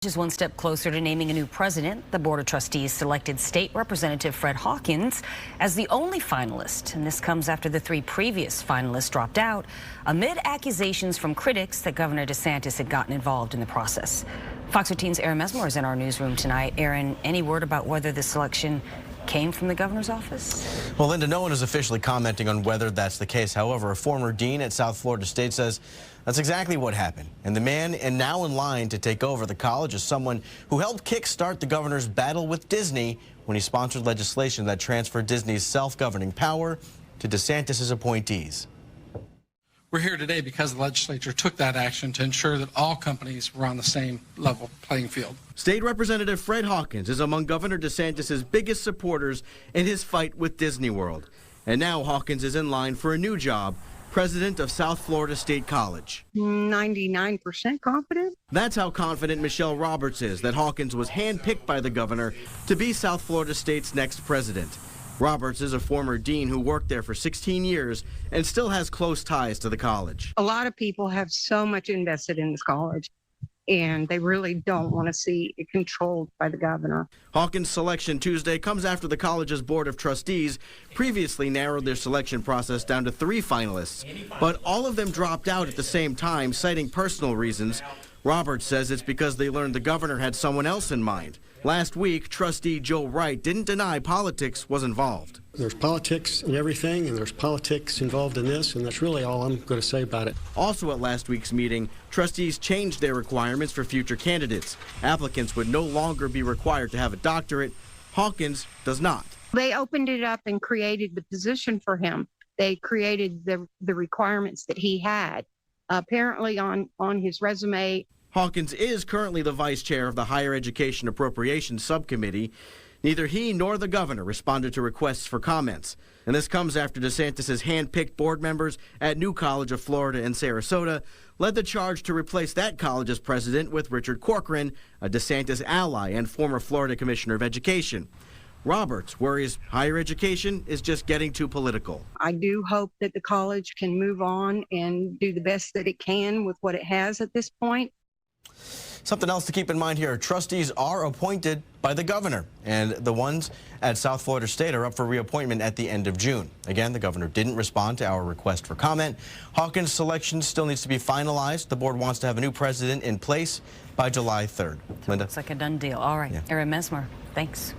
Just one step closer to naming a new president. The Board of Trustees selected State Representative Fred Hawkins as the only finalist, and this comes after the three previous finalists dropped out amid accusations from critics that Governor DeSantis had gotten involved in the process. Fox 15's Aaron Mesmer is in our newsroom tonight. Aaron, any word about whether the selection came from the governor's office? Well, Linda, no one is officially commenting on whether that's the case. However, a former dean at South Florida State says that's exactly what happened. And the man now in line to take over the college is someone who helped kickstart the governor's battle with Disney when he sponsored legislation that transferred Disney's self-governing power to DeSantis' appointees. We're here today because the legislature took that action to ensure that all companies were on the same level playing field. State Representative Fred Hawkins is among Governor DeSantis' biggest supporters in his fight with Disney World. And now Hawkins is in line for a new job, president of South Florida State College. 99% confident. That's how confident Michelle Roberts is that Hawkins was handpicked by the governor to be South Florida State's next president. Roberts is a former dean who worked there for 16 years and still has close ties to the college. A lot of people have so much invested in this college, and they really don't want to see it controlled by the governor. Hawkins' selection Tuesday comes after the college's Board of Trustees previously narrowed their selection process down to 3 finalists, but all of them dropped out at the same time, citing personal reasons. Roberts says it's because they learned the governor had someone else in mind. Last week, trustee Joe Wright didn't deny politics was involved. There's politics in everything, and there's politics involved in this, and that's really all I'm going to say about it. Also at last week's meeting, trustees changed their requirements for future candidates. Applicants would no longer be required to have a doctorate. Hawkins does not. They opened it up and created the position for him. They created the requirements that he had. Apparently on his resume. Hawkins is currently the vice chair of the Higher Education Appropriations Subcommittee. Neither he nor the governor responded to requests for comments. And this comes after DeSantis' hand-picked board members at New College of Florida in Sarasota led the charge to replace that college's president with Richard Corcoran, a DeSantis ally and former Florida Commissioner of Education. Roberts worries higher education is just getting too political. I do hope that the college can move on and do the best that it can with what it has at this point. Something else to keep in mind here, trustees are appointed by the governor, and the ones at South Florida State are up for reappointment at the end of June. Again, the governor didn't respond to our request for comment. Hawkins' selection still needs to be finalized. The board wants to have a new president in place by July 3rd. Linda? Looks like a done deal. All right, yeah. Aaron Mesmer, thanks.